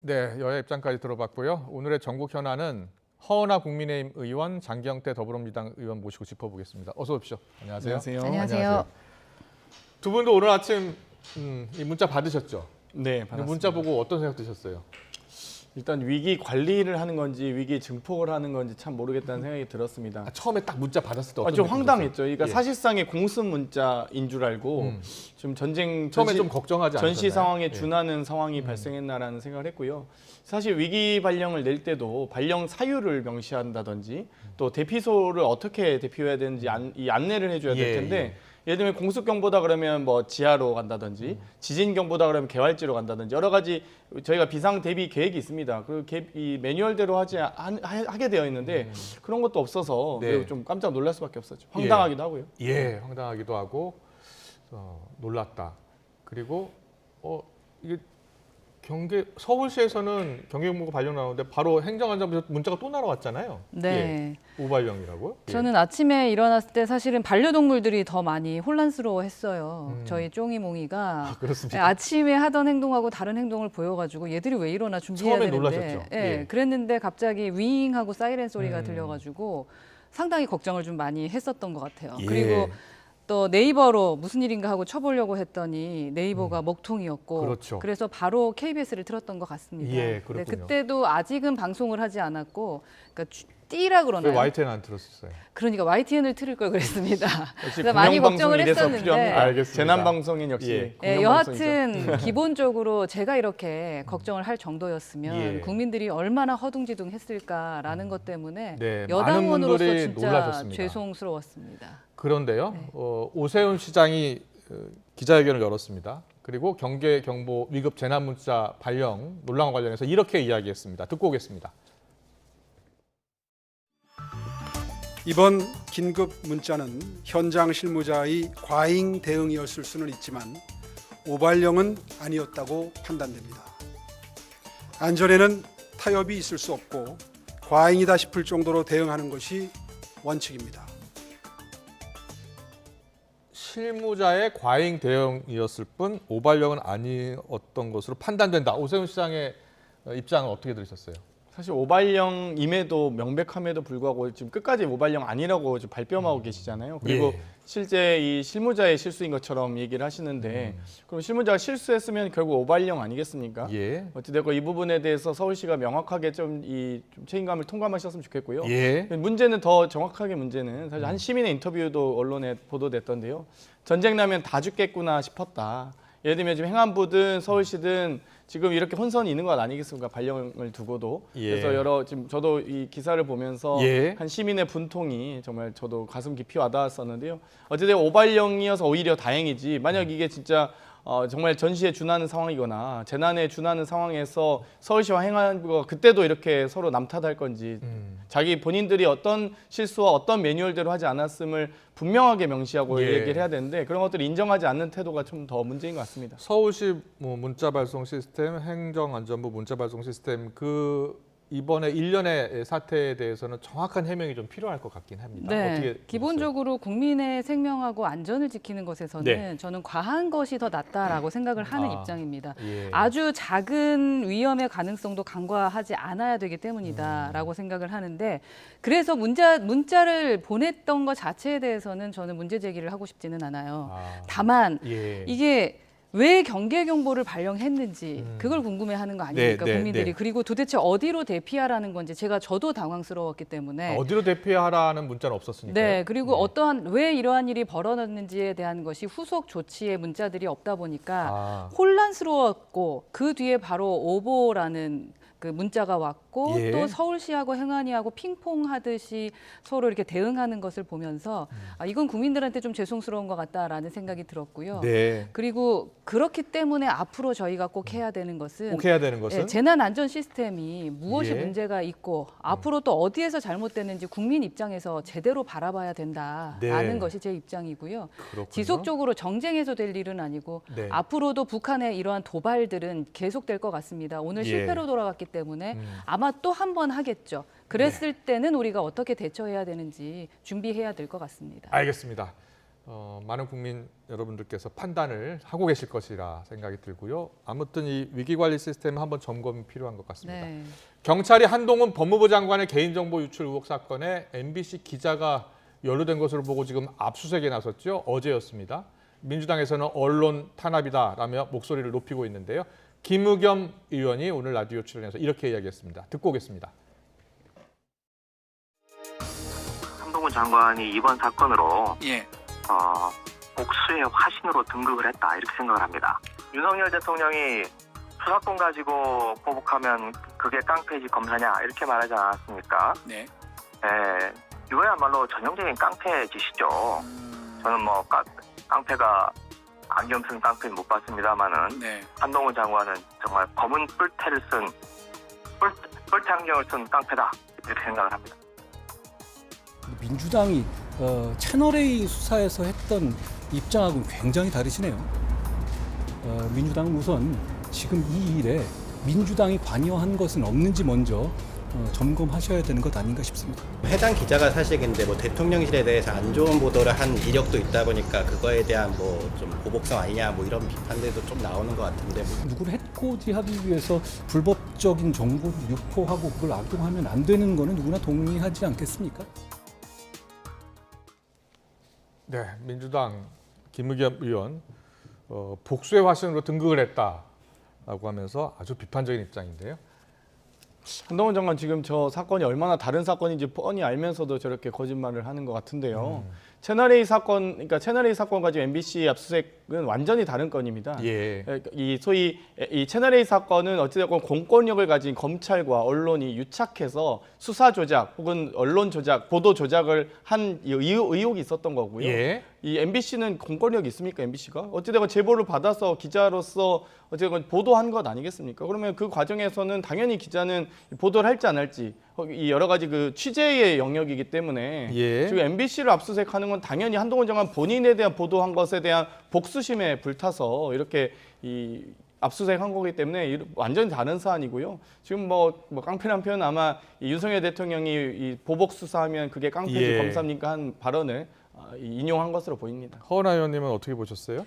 네, 여야 입장까지 들어봤고요. 오늘의 전국 현안은 허은하 국민의힘 의원, 장경태 더불어민주당 의원 모시고 짚어보겠습니다. 어서 오십시오. 안녕하세요. 안녕하세요. 두 분도 오늘 아침 이 문자 받으셨죠? 네, 받았습니다. 문자 보고 어떤 생각 드셨어요? 일단 위기 관리를 하는 건지 위기 증폭을 하는 건지 참 모르겠다는 생각이 들었습니다. 처음에 딱 문자 받았을 때 어떤 좀 느낌 황당했죠. 드셨어요? 그러니까 예. 사실상의 공습 문자인 줄 알고 지금 처음에 좀 걱정하지 않으셨나요? 전시 상황에 예. 준하는 상황이 발생했나라는 생각을 했고요. 사실 위기 발령을 낼 때도 발령 사유를 명시한다든지 또 대피소를 어떻게 대피해야 되는지 이 안내를 해줘야 될 텐데 예를 들면 공습경보다 그러면 뭐 지하로 간다든지 지진경보다 그러면 개활지로 간다든지 여러 가지 저희가 비상 대비 계획이 있습니다. 그 이 매뉴얼대로 하게 되어 있는데 그런 것도 없어서 네. 매우 좀 깜짝 놀랄 수밖에 없었죠. 황당하기도 하고요. 예, 황당하기도 하고 놀랐다. 그리고 이게 서울시에서는 경계경보가 발령 나오는데 바로 행정안전부에서 문자가 또 날아왔잖아요. 네. 예, 우발령이라고요? 저는 아침에 일어났을 때 사실은 반려동물들이 더 많이 혼란스러워했어요. 저희 쫑이몽이가 그렇습니까? 아침에 하던 행동하고 다른 행동을 보여가지고 얘들이 왜 이러나 준비해야 처음에 되는데 놀라셨죠? 예, 예. 그랬는데 갑자기 윙하고 사이렌 소리가 들려가지고 상당히 걱정을 좀 많이 했었던 것 같아요. 예. 그리고 또 네이버로 무슨 일인가 하고 쳐보려고 했더니 네이버가 먹통이었고 그렇죠. 그래서 바로 KBS를 틀었던 것 같습니다. 예, 그렇군요. 그때도 아직은 방송을 하지 않았고 그러니까 띠라 왜 그러나요? YTN 안 들었었어요? 그러니까 YTN을 틀을 걸 그랬습니다. 역시 그래서 많이 걱정을 공영방송이 이래서 했었는데 필요합니다. 알겠습니다. 재난방송인 역시 예. 공영방송이죠. 여하튼 기본적으로 제가 이렇게 걱정을 할 정도였으면 예. 국민들이 얼마나 허둥지둥했을까라는 것 때문에 네, 많은 여당원으로서 분들이 진짜 놀라셨습니다. 죄송스러웠습니다. 그런데요, 네. 오세훈 시장이 기자회견을 열었습니다. 그리고 경계경보 위급 재난문자 발령 논란과 관련해서 이렇게 이야기했습니다. 듣고 오겠습니다. 이번 긴급 문자는 현장 실무자의 과잉 대응이었을 수는 있지만 오발령은 아니었다고 판단됩니다. 안전에는 타협이 있을 수 없고 과잉이다 싶을 정도로 대응하는 것이 원칙입니다. 실무자의 과잉 대응이었을 뿐 오발령은 아니었던 것으로 판단된다. 오세훈 시장의 입장은 어떻게 들으셨어요? 사실 오발령임에도 명백함에도 불구하고 지금 끝까지 오발령 아니라고 지금 발뺌하고 계시잖아요. 그리고 예. 실제 이 실무자의 실수인 것처럼 얘기를 하시는데 그럼 실무자가 실수했으면 결국 오발령 아니겠습니까? 예. 어찌됐건 이 부분에 대해서 서울시가 명확하게 좀 책임감을 통감하셨으면 좋겠고요. 예. 문제는 더 정확하게 문제는 사실 한 시민의 인터뷰도 언론에 보도됐던데요. 전쟁 나면 다 죽겠구나 싶었다. 예를 들면 지금 행안부든 서울시든 지금 이렇게 혼선이 있는 것 아니겠습니까? 발령을 두고도. 예. 그래서 지금 저도 이 기사를 보면서 예. 한 시민의 분통이 정말 저도 가슴 깊이 와닿았었는데요. 어쨌든 오발령이어서 오히려 다행이지. 만약 이게 진짜 정말 전시에 준하는 상황이거나 재난에 준하는 상황에서 서울시와 행안부가 그때도 이렇게 서로 남탓할 건지 자기 본인들이 어떤 실수와 어떤 매뉴얼대로 하지 않았음을 분명하게 명시하고 예. 얘기를 해야 되는데 그런 것들을 인정하지 않는 태도가 좀 더 문제인 것 같습니다. 서울시 문자 발송 시스템, 행정안전부 문자 발송 시스템 이번에 일련의 사태에 대해서는 정확한 해명이 좀 필요할 것 같긴 합니다. 네, 어떻게 기본적으로 국민의 생명하고 안전을 지키는 것에서는 네. 저는 과한 것이 더 낫다라고 생각을 하는 아, 입장입니다. 예. 아주 작은 위험의 가능성도 간과하지 않아야 되기 때문이다라고 생각을 하는데 그래서 문자를 보냈던 것 자체에 대해서는 저는 문제 제기를 하고 싶지는 않아요. 다만 예. 이게 왜 경계경보를 발령했는지 그걸 궁금해하는 거 아닙니까 네, 네, 국민들이. 네. 그리고 도대체 어디로 대피하라는 건지 저도 당황스러웠기 때문에 어디로 대피하라는 문자는 없었으니까요. 네, 그리고 왜 이러한 일이 벌어졌는지에 대한 것이 후속 조치의 문자들이 없다 보니까 혼란스러웠고 그 뒤에 바로 오보라는 그 문자가 왔고 예. 또 서울시하고 행안위하고 핑퐁하듯이 서로 이렇게 대응하는 것을 보면서 이건 국민들한테 좀 죄송스러운 것 같다라는 생각이 들었고요. 네. 그리고 그렇기 때문에 앞으로 저희가 꼭 해야 되는 것은 꼭 해야 되는 것은 재난안전 시스템이 무엇이 예. 문제가 있고 앞으로 또 어디에서 잘못됐는지 국민 입장에서 제대로 바라봐야 된다라는 네. 것이 제 입장이고요. 그렇군요. 지속적으로 정쟁에서 될 일은 아니고 네. 앞으로도 북한의 이러한 도발들은 계속될 것 같습니다. 오늘 예. 실패로 돌아갔기 때문에 아마 또 한 번 하겠죠. 그랬을 때는 우리가 어떻게 대처해야 되는지 준비해야 될 것 같습니다. 알겠습니다. 많은 국민 여러분들께서 판단을 하고 계실 것이라 생각이 들고요. 아무튼 이 위기관리 시스템은 한번 점검이 필요한 것 같습니다. 네. 경찰이 한동훈 법무부 장관의 개인정보 유출 의혹 사건에 MBC 기자가 연루된 것으로 보고 지금 압수수색에 나섰죠. 어제였습니다. 민주당에서는 언론 탄압이다라며 목소리를 높이고 있는데요. 김의겸 의원이 오늘 라디오 출연해서 이렇게 이야기했습니다. 듣고 오겠습니다. 한동훈 장관이 이번 사건으로 예. 복수의 화신으로 등극을 했다 이렇게 생각을 합니다. 윤석열 대통령이 수사권 가지고 보복하면 그게 깡패지 검사냐 이렇게 말하지 않았습니까? 네. 이거야말로 전형적인 깡패 짓이죠. 저는 뭐 깡패가 안경 쓴 깡패는 못 봤습니다만은 네. 한동훈 장관은 정말 검은 뿔테 안경을 쓴 깡패다 이렇게 생각을 합니다. 민주당이 채널A 수사에서 했던 입장하고는 굉장히 다르시네요. 민주당은 우선 지금 이 일에 민주당이 관여한 것은 없는지 먼저 점검하셔야 되는 것 아닌가 싶습니다. 해당 기자가 사실 근데 뭐 대통령실에 대해서 안 좋은 보도를 한 이력도 있다 보니까 그거에 대한 뭐 좀 보복성 아니냐 뭐 이런 비판들도 좀 나오는 것 같은데 누구를 해코지하기 위해서 불법적인 정보를 유포하고 그걸 악용하면 안 되는 거는 누구나 동의하지 않겠습니까? 네, 민주당 김의겸 의원 복수의 화신으로 등극을 했다라고 하면서 아주 비판적인 입장인데요. 한동훈 장관 지금 저 사건이 얼마나 다른 사건인지 뻔히 알면서도 저렇게 거짓말을 하는 것 같은데요. 채널A 사건, 그러니까 채널A 사건과 지금 MBC 압수수색은 완전히 다른 건입니다. 예. 이 소위 이 채널A 사건은 어찌됐건 공권력을 가진 검찰과 언론이 유착해서 수사 조작 혹은 언론 조작, 보도 조작을 한 의혹이 있었던 거고요. 예. 이 MBC는 공권력이 있습니까? MBC가 어찌됐건 제보를 받아서 기자로서 어쨌든 보도한 것 아니겠습니까? 그러면 그 과정에서는 당연히 기자는 보도를 할지 안 할지 이 여러 가지 그 취재의 영역이기 때문에 예. 지금 MBC를 압수수색하는 건 당연히 한동훈 장관 본인에 대한 보도한 것에 대한 복수심에 불타서 이렇게 이 압수수색한 거기 때문에 완전히 다른 사안이고요. 지금 뭐 깡패란 표현 아마 이 윤석열 대통령이 이 보복 수사하면 그게 깡패지 예. 검사입니까 한 발언을 인용한 것으로 보입니다. 허은하 의원님은 어떻게 보셨어요?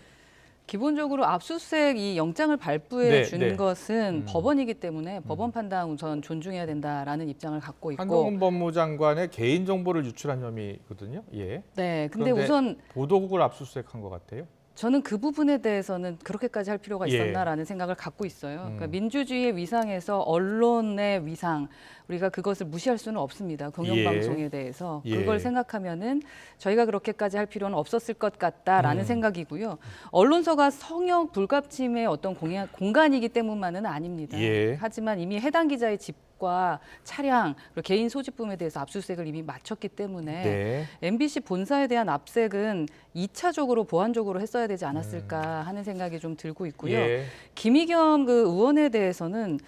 기본적으로 압수수색 이 영장을 발부해 네, 준 네. 것은 법원이기 때문에 법원 판단 우선 존중해야 된다라는 입장을 갖고 있고. 한동훈 법무부 장관의 개인 정보를 유출한 혐의거든요. 예. 네, 근데 그런데 우선 보도국을 압수수색한 것 같아요. 저는 그 부분에 대해서는 그렇게까지 할 필요가 예. 있었나라는 생각을 갖고 있어요. 그러니까 민주주의의 위상에서 언론의 위상, 우리가 그것을 무시할 수는 없습니다. 공영방송에 대해서. 예. 그걸 생각하면은 저희가 그렇게까지 할 필요는 없었을 것 같다라는 생각이고요. 언론사가 성역 불가침의 어떤 공간이기 때문만은 아닙니다. 예. 하지만 이미 해당 기자의 집과 차량, 그리고 개인 소지품에 대해서 압수수색을 이미 마쳤기 때문에 네. MBC 본사에 대한 압색은 2차적으로 보완적으로 했어야 되지 않았을까 하는 생각이 좀 들고 있고요. 예. 김의겸 그 의원에 대해서는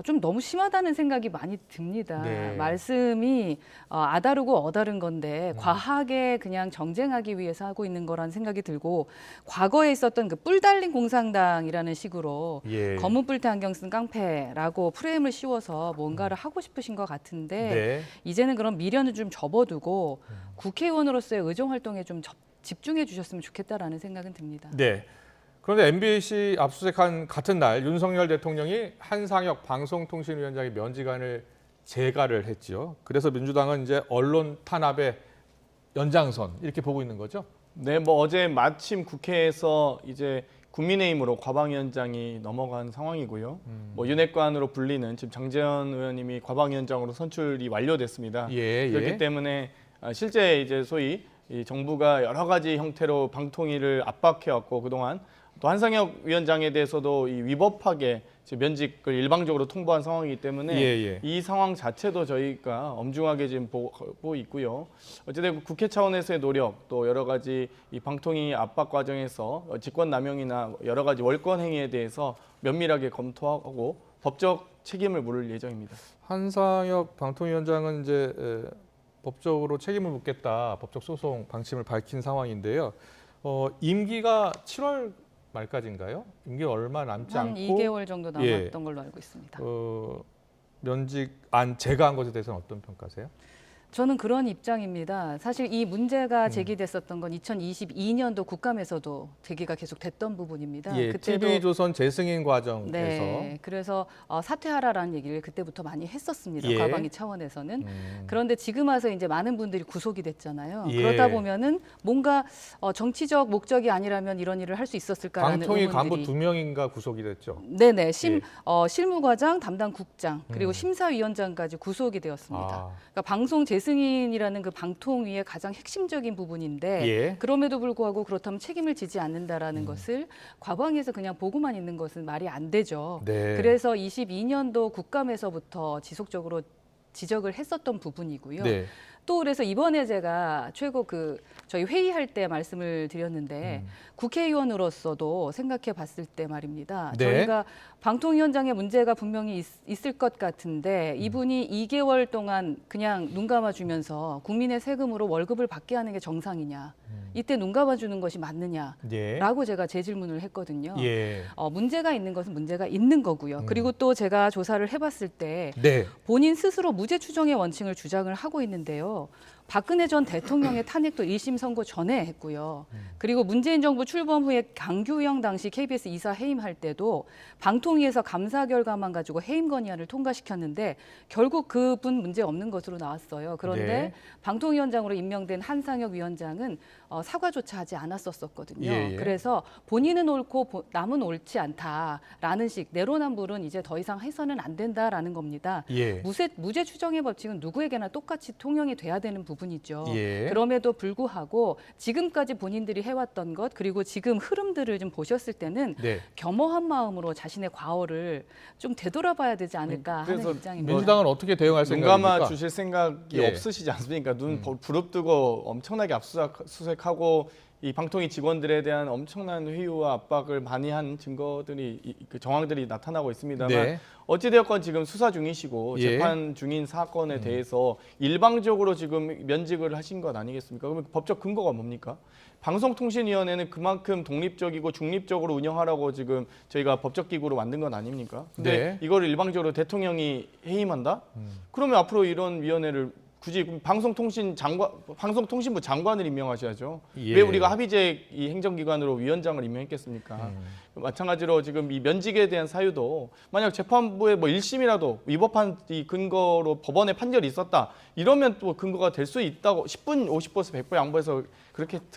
좀 너무 심하다는 생각이 많이 듭니다. 네. 말씀이 아다르고 어다른 건데 과하게 그냥 정쟁하기 위해서 하고 있는 거라는 생각이 들고 과거에 있었던 그 뿔 달린 공산당이라는 식으로 예. 검은 뿔테 안경 쓴 깡패라고 프레임을 씌워서 뭔가를 하고 싶으신 것 같은데 네. 이제는 그런 미련을 좀 접어두고 국회의원으로서의 의정 활동에 좀 집중해 주셨으면 좋겠다라는 생각은 듭니다. 네. 그런데 MBC 압수수색한 같은 날 윤석열 대통령이 한상혁 방송통신위원장의 면직안을 재가를 했죠. 그래서 민주당은 이제 언론 탄압의 연장선 이렇게 보고 있는 거죠. 네, 뭐 어제 마침 국회에서 이제 국민의힘으로 과방위원장이 넘어간 상황이고요. 뭐 윤핵관으로 불리는 지금 장재현 의원님이 과방위원장으로 선출이 완료됐습니다. 예, 그렇기 예. 때문에 실제 이제 소위 이 정부가 여러 가지 형태로 방통위를 압박해왔고 그동안 또 한상혁 위원장에 대해서도 이 위법하게 지금 면직을 일방적으로 통보한 상황이기 때문에 예. 이 상황 자체도 저희가 엄중하게 지금 보고 있고요. 어쨌든 국회 차원에서의 노력 또 여러 가지 이 방통위 압박 과정에서 직권남용이나 여러 가지 월권 행위에 대해서 면밀하게 검토하고 법적 책임을 물을 예정입니다. 한상혁 방통위원장은 이제 법적으로 책임을 묻겠다 법적 소송 방침을 밝힌 상황인데요. 임기가 7월 말까지인가요? 임기가 얼마 남지 한 않고 2개월 정도 남았던 걸로 알고 있습니다. 면직안 제거한 것에 대해서는 어떤 평가세요? 저는 그런 입장입니다. 사실 이 문제가 제기됐었던 건 2022년도 국감에서도 제기가 계속 됐던 부분입니다. 예, TV조선 재승인 과정에서 네, 그래서 사퇴하라라는 얘기를 그때부터 많이 했었습니다. 예. 과방위 차원에서는. 그런데 지금 와서 이제 많은 분들이 구속이 됐잖아요. 예. 그러다 보면은 뭔가 정치적 목적이 아니라면 이런 일을 할 수 있었을까라는 방통위 간부 의문들이. 2명인가 구속이 됐죠. 네네, 예. 실무과장, 담당 국장, 그리고 심사위원장까지 구속이 되었습니다. 아. 그러니까 방송 재승인이라는 그 방통위의 가장 핵심적인 부분인데 예. 그럼에도 불구하고 그렇다면 책임을 지지 않는다라는 것을 과방위에서 그냥 보고만 있는 것은 말이 안 되죠. 네. 그래서 22년도 국감에서부터 지속적으로 지적을 했었던 부분이고요. 네. 또 그래서 이번에 제가 최고 저희 회의할 때 말씀을 드렸는데 국회의원으로서도 생각해 봤을 때 말입니다. 네. 저희가 방통위원장의 문제가 분명히 있을 것 같은데 이분이 2개월 동안 그냥 눈 감아주면서 국민의 세금으로 월급을 받게 하는 게 정상이냐. 이때 눈 감아주는 것이 맞느냐라고 예. 제가 재질문을 했거든요. 예. 문제가 있는 것은 문제가 있는 거고요. 그리고 또 제가 조사를 해봤을 때 네. 본인 스스로 무죄 추정의 원칙을 주장을 하고 있는데요. 박근혜 전 대통령의 탄핵도 1심 선고 전에 했고요. 그리고 문재인 정부 출범 후에 강규영 당시 KBS 이사 해임할 때도 방통위에서 감사 결과만 가지고 해임 건의안을 통과시켰는데 결국 그분 문제 없는 것으로 나왔어요. 그런데 네. 방통위원장으로 임명된 한상혁 위원장은 사과조차 하지 않았었거든요. 예, 예. 그래서 본인은 옳고 남은 옳지 않다라는 식 내로남불은 이제 더 이상 해서는 안 된다라는 겁니다. 예. 무죄 추정의 법칙은 누구에게나 똑같이 통용이 돼야 되는 부분이죠. 예. 그럼에도 불구하고 지금까지 본인들이 해왔던 것 그리고 지금 흐름들을 좀 보셨을 때는 네. 겸허한 마음으로 자신의 과오를 좀 되돌아봐야 되지 않을까 하는 그래서 입장입니다. 민주당은 어떻게 대응할 눈 생각입니까? 감아 주실 생각이 예. 없으시지 않습니까? 눈 부릅뜨고 엄청나게 압수수색하고 이 방통위 직원들에 대한 엄청난 회유와 압박을 많이 한 증거들이 그 정황들이 나타나고 있습니다만 네. 어찌되었건 지금 수사 중이시고 예. 재판 중인 사건에 대해서 일방적으로 지금 면직을 하신 것 아니겠습니까? 그러면 법적 근거가 뭡니까? 방송통신위원회는 그만큼 독립적이고 중립적으로 운영하라고 지금 저희가 법적 기구로 만든 건 아닙니까? 근데 네. 이걸 일방적으로 대통령이 해임한다? 그러면 앞으로 이런 위원회를 굳이 방송통신부 장관을 임명하셔야죠. 예. 왜 우리가 합의제 이 행정기관으로 위원장을 임명했겠습니까? 마찬가지로 지금 이 면직에 대한 사유도 만약 재판부에 뭐 1심이라도 위법한 이 근거로 법원의 판결이 있었다 이러면 또 근거가 될 수 있다고 10분 50%에서 100% 양보해서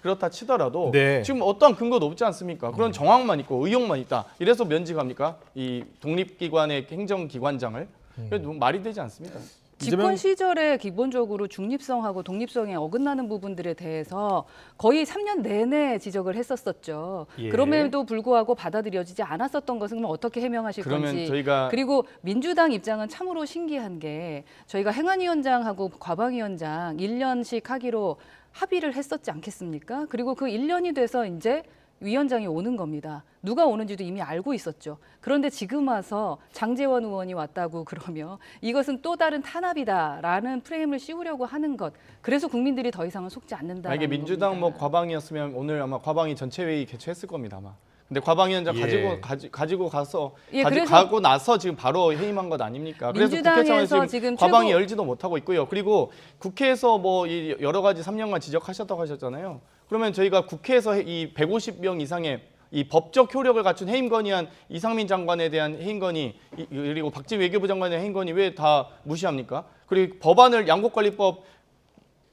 그렇다 치더라도 네. 지금 어떠한 근거도 없지 않습니까? 그런 정황만 있고 의혹만 있다. 이래서 면직합니까? 이 독립기관의 행정기관장을 그래도 말이 되지 않습니다. 집권 시절에 기본적으로 중립성하고 독립성에 어긋나는 부분들에 대해서 거의 3년 내내 지적을 했었었죠. 예. 그럼에도 불구하고 받아들여지지 않았었던 것은 그럼 어떻게 해명하실 그러면 건지. 저희가 그리고 민주당 입장은 참으로 신기한 게 저희가 행안위원장하고 과방위원장 1년씩 하기로 합의를 했었지 않겠습니까? 그리고 그 1년이 돼서 이제 위원장이 오는 겁니다. 누가 오는지도 이미 알고 있었죠. 그런데 지금 와서 장제원 의원이 왔다고 그러며 이것은 또 다른 탄압이다라는 프레임을 씌우려고 하는 것. 그래서 국민들이 더 이상은 속지 않는다. 이게 민주당 뭐 과방이었으면 오늘 아마 과방위 전체 회의 개최했을 겁니다. 아마. 근데 과방위원장 예. 가지고 가서 예, 가고 나서 지금 바로 해임한 것 아닙니까? 그래서 국회 차원에서 민주당에서 지금 지금 과방위 최고- 열지도 못하고 있고요. 그리고 국회에서 뭐 이 여러 가지 3년간 지적하셨다고 하셨잖아요. 그러면 저희가 국회에서 이 150명 이상의 이 법적 효력을 갖춘 해임 건의안 이상민 장관에 대한 해임 건의 그리고 박지원 외교부 장관의 해임 건의 왜 다 무시합니까? 그리고 법안을 양곡관리법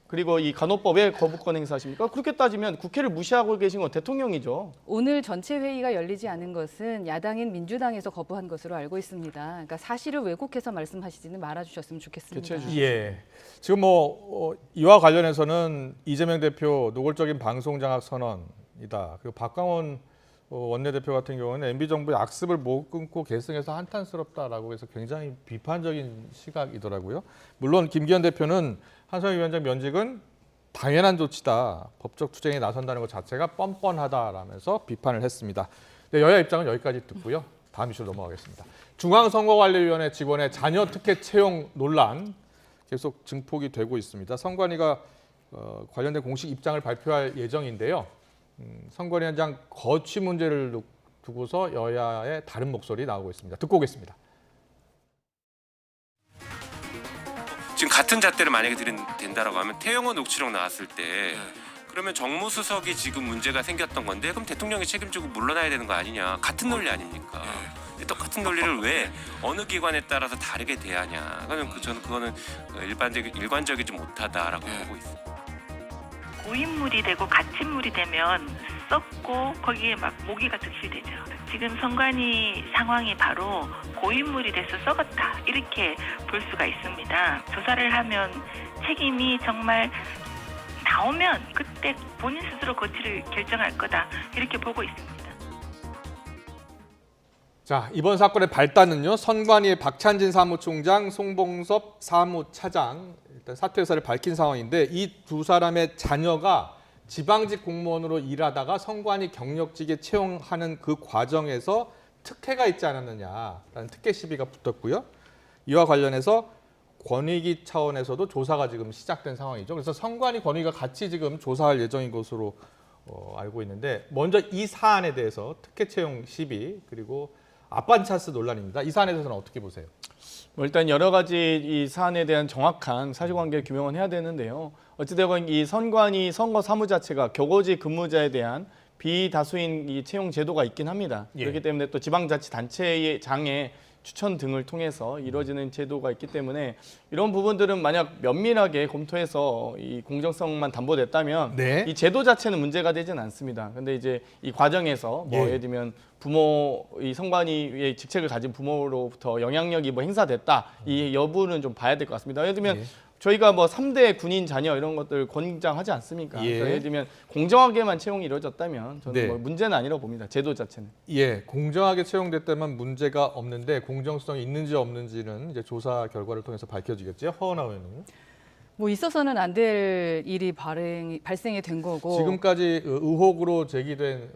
그리고 이 간호법 왜 거부권 행사하십니까? 그렇게 따지면 국회를 무시하고 계신 건 대통령이죠. 오늘 전체 회의가 열리지 않은 것은 야당인 민주당에서 거부한 것으로 알고 있습니다. 그러니까 사실을 왜곡해서 말씀하시지는 말아주셨으면 좋겠습니다. 개최해 주시죠. 예. 지금 이와 관련해서는 이재명 대표 노골적인 방송 장악 선언이다. 그리고 박광원 원내대표 같은 경우는 MB 정부의 악습을 못 끊고 계승해서 한탄스럽다라고 해서 굉장히 비판적인 시각이더라고요. 물론 김기현 대표는 한성희 위원장 면직은 당연한 조치다. 법적 투쟁에 나선다는 것 자체가 뻔뻔하다라면서 비판을 했습니다. 네, 여야 입장은 여기까지 듣고요. 다음 이슈로 넘어가겠습니다. 중앙선거관리위원회 직원의 자녀 특혜 채용 논란 계속 증폭이 되고 있습니다. 선관위가 관련된 공식 입장을 발표할 예정인데요. 선관위 현장 거취 문제를 두고서 여야의 다른 목소리 나오고 있습니다. 듣고 오겠습니다. 지금 같은 잣대를 만약에 된다라고 하면 태영호 녹취록 나왔을 때 그러면 정무수석이 지금 문제가 생겼던 건데 그럼 대통령이 책임지고 물러나야 되는 거 아니냐. 같은 논리 아닙니까? 근데 똑같은 논리를 왜 어느 기관에 따라서 다르게 대하냐. 저는 그거는 일관적이지 못하다라고 보고 있습니다. 고인물이 되고 갇힌물이 되면 썩고 거기에 막 모기가 득실되죠. 지금 선관위 상황이 바로 고인물이 돼서 썩었다 이렇게 볼 수가 있습니다. 조사를 하면 책임이 정말 나오면 그때 본인 스스로 거취를 결정할 거다 이렇게 보고 있습니다. 자, 이번 사건의 발단은요. 선관위의 박찬진 사무총장, 송봉섭 사무차장 일단 사퇴 의사를 밝힌 상황인데 이 두 사람의 자녀가 지방직 공무원으로 일하다가 선관위 경력직에 채용하는 그 과정에서 특혜가 있지 않았느냐라는 특혜 시비가 붙었고요. 이와 관련해서 권익위 차원에서도 조사가 지금 시작된 상황이죠. 그래서 선관위 권익위가 같이 지금 조사할 예정인 것으로 알고 있는데 먼저 이 사안에 대해서 특혜 채용 시비 그리고 앞반차스 논란입니다. 이 사안에 대해서는 어떻게 보세요? 일단 여러 가지 이 사안에 대한 정확한 사실관계를 규명은 해야 되는데요. 어찌되건 이 선관위 선거 사무 자체가 교고직 근무자에 대한 비다수인 이 채용 제도가 있긴 합니다. 예. 그렇기 때문에 또 지방자치단체의 장의 추천 등을 통해서 이루어지는 제도가 있기 때문에 이런 부분들은 만약 면밀하게 검토해서 이 공정성만 담보됐다면 네. 이 제도 자체는 문제가 되지는 않습니다. 근데 이제 이 과정에서 뭐 예. 예를 들면 부모 이 선관위의 직책을 가진 부모로부터 영향력이 뭐 행사됐다 이 여부는 좀 봐야 될 것 같습니다. 예를 들면 예. 저희가 뭐 3대 군인 자녀 이런 것들 권장하지 않습니까? 예. 그러니까 예를 들면 공정하게만 채용이 이루어졌다면 저는 네. 뭐 문제는 아니라고 봅니다. 제도 자체는. 예, 공정하게 채용됐다면 문제가 없는데 공정성이 있는지 없는지는 이제 조사 결과를 통해서 밝혀지겠죠. 허은하 의원님. 뭐 있어서는 안 될 일이 발생이 된 거고 지금까지 의혹으로 제기된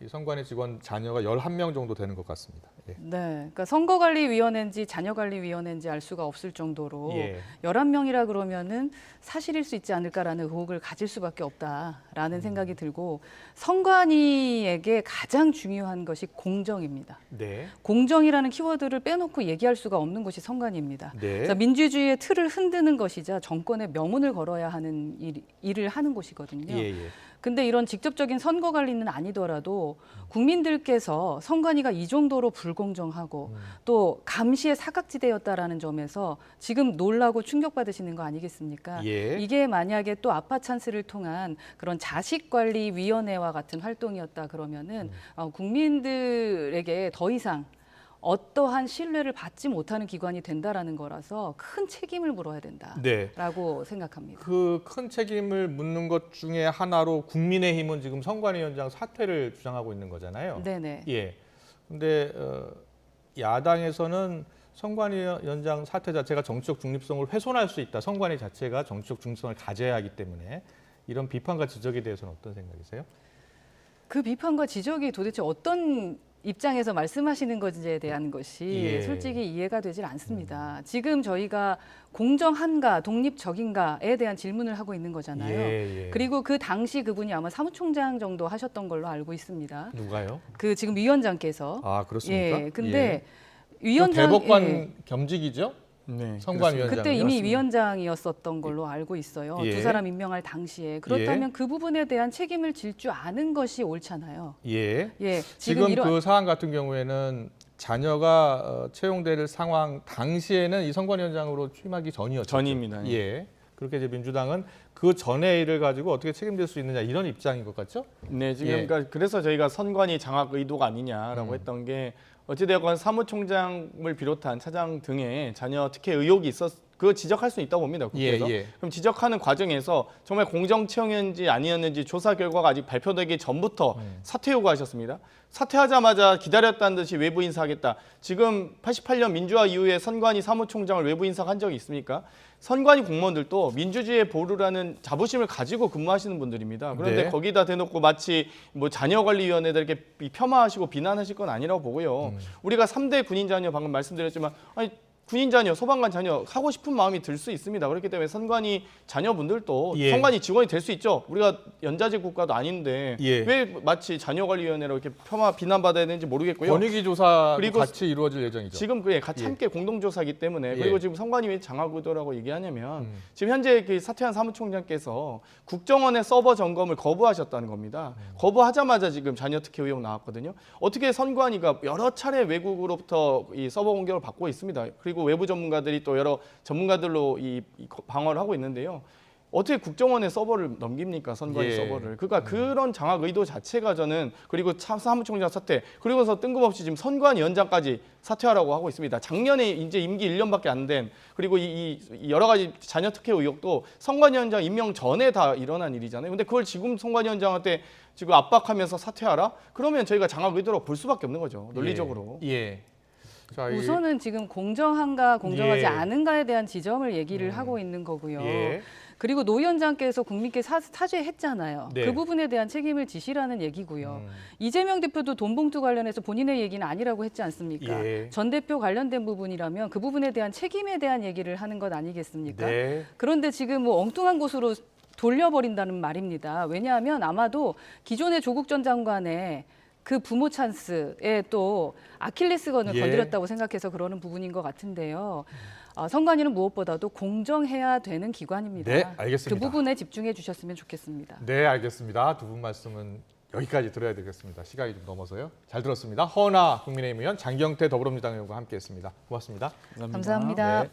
이 선관위 직원 자녀가 11명 정도 되는 것 같습니다. 예. 네, 그러니까 선거관리위원회인지 자녀관리위원회인지 알 수가 없을 정도로 예. 11명이라 그러면은 사실일 수 있지 않을까라는 의혹을 가질 수밖에 없다라는 생각이 들고 선관위에게 가장 중요한 것이 공정입니다. 네. 공정이라는 키워드를 빼놓고 얘기할 수가 없는 것이 선관위입니다. 네. 그래서 민주주의의 틀을 흔드는 것이자 정권의 명운을 걸어야 하는 일을 하는 곳이거든요. 예, 예. 근데 이런 직접적인 선거 관리는 아니더라도 국민들께서 선관위가 이 정도로 불공정하고 또 감시의 사각지대였다라는 점에서 지금 놀라고 충격받으시는 거 아니겠습니까? 예. 이게 만약에 또 아파 찬스를 통한 그런 자식관리위원회와 같은 활동이었다 그러면은 국민들에게 더 이상 어떠한 신뢰를 받지 못하는 기관이 된다라는 거라서 큰 책임을 물어야 된다라고 네. 생각합니다. 그 큰 책임을 묻는 것 중에 하나로 국민의힘은 지금 선관위원장 사퇴를 주장하고 있는 거잖아요. 네네. 예. 근데 야당에서는 선관위원장 사퇴 자체가 정치적 중립성을 훼손할 수 있다. 선관위 자체가 정치적 중립성을 가져야 하기 때문에 이런 비판과 지적에 대해서는 어떤 생각이세요? 그 비판과 지적이 도대체 어떤 입장에서 말씀하시는 것에 대한 것이 예. 솔직히 이해가 되질 않습니다. 지금 저희가 공정한가 독립적인가에 대한 질문을 하고 있는 거잖아요. 예, 예. 그리고 그 당시 그분이 아마 사무총장 정도 하셨던 걸로 알고 있습니다. 누가요? 그 지금 위원장께서. 아, 그렇습니까? 예, 근데 예. 위원장 대법관 예. 겸직이죠? 네. 선관위원장. 그때 이미 위원장이었었던 걸로 알고 있어요. 예. 두 사람 임명할 당시에. 그렇다면 그 부분에 대한 책임을 질 줄 아는 것이 옳잖아요. 예. 예, 지금 이런 그 사안 같은 경우에는 자녀가 채용될 상황 당시에는 이 선관위원장으로 취임하기 전이었죠. 전입니다. 예. 그렇게 이제 민주당은 그 전의 일을 가지고 어떻게 책임질 수 있느냐 이런 입장인 것 같죠? 네, 지금 예. 그러니까 그래서 저희가 선관위 장악 의도가 아니냐라고 했던 게 어찌되건 사무총장을 비롯한 차장 등의 자녀 특혜 의혹이 그거 지적할 수 있다고 봅니다. 국회에서. 예, 예. 그럼 지적하는 과정에서 정말 공정 채용이었는지 아니었는지 조사 결과가 아직 발표되기 전부터 사퇴 요구하셨습니다. 사퇴하자마자 기다렸다는 듯이 외부 인사하겠다. 지금 88년 민주화 이후에 선관위 사무총장을 외부 인사한 적이 있습니까? 선관위 공무원들도 민주주의의 보루라는 자부심을 가지고 근무하시는 분들입니다. 그런데 네. 거기다 대놓고 마치 뭐 자녀관리위원회들 이렇게 폄하하시고 비난하실 건 아니라고 보고요. 우리가 3대 군인 자녀 방금 말씀드렸지만 아니 군인 자녀, 소방관 자녀 하고 싶은 마음이 들 수 있습니다. 그렇기 때문에 선관위 자녀분들도 예. 선관위 직원이 될 수 있죠. 우리가 연자제 국가도 아닌데 예. 왜 마치 자녀관리위원회로 이렇게 비난받아야 되는지 모르겠고요. 권익위 조사 그리고 같이 이루어질 예정이죠. 지금 그게 같이 예. 함께 공동조사이기 때문에 예. 그리고 지금 선관위 왜 장악 의도라고 얘기하냐면 지금 현재 그 사퇴한 사무총장께서 국정원의 서버 점검을 거부하셨다는 겁니다. 거부하자마자 지금 자녀 특혜 의혹 나왔거든요. 어떻게 선관위가 여러 차례 외국으로부터 이 서버 공격을 받고 있습니다. 그리고 외부 전문가들이 또 여러 전문가들로 이 방어를 하고 있는데요. 어떻게 국정원의 서버를 넘깁니까? 선관위 예. 서버를. 그러니까 그런 장악 의도 자체가 저는 그리고 사무총장 사퇴 그리고서 뜬금없이 지금 선관위원장까지 사퇴하라고 하고 있습니다. 작년에 이제 임기 1년밖에 안 된 그리고 이 여러 가지 자녀 특혜 의혹도 선관위원장 임명 전에 다 일어난 일이잖아요. 근데 그걸 지금 선관위원장한테 지금 압박하면서 사퇴하라? 그러면 저희가 장악 의도로 볼 수밖에 없는 거죠. 논리적으로. 예. 자, 우선은 지금 공정한가 공정하지 예. 않은가에 대한 지점을 얘기를 하고 있는 거고요. 예. 그리고 노 위원장께서 국민께 사죄했잖아요. 네. 그 부분에 대한 책임을 지시라는 얘기고요. 이재명 대표도 돈 봉투 관련해서 본인의 얘기는 아니라고 했지 않습니까? 예. 전 대표 관련된 부분이라면 그 부분에 대한 책임에 대한 얘기를 하는 것 아니겠습니까? 네. 그런데 지금 뭐 엉뚱한 곳으로 돌려버린다는 말입니다. 왜냐하면 아마도 기존의 조국 전 장관의 그 부모 찬스에 또 아킬레스건을 예. 건드렸다고 생각해서 그러는 부분인 것 같은데요. 선관위는 무엇보다도 공정해야 되는 기관입니다. 네, 알겠습니다. 그 부분에 집중해 주셨으면 좋겠습니다. 네, 알겠습니다. 두 분 말씀은 여기까지 들어야 되겠습니다. 시간이 좀 넘어서요. 잘 들었습니다. 허은하 국민의힘 의원, 장경태 더불어민주당 의원과 함께했습니다. 고맙습니다. 감사합니다. 네.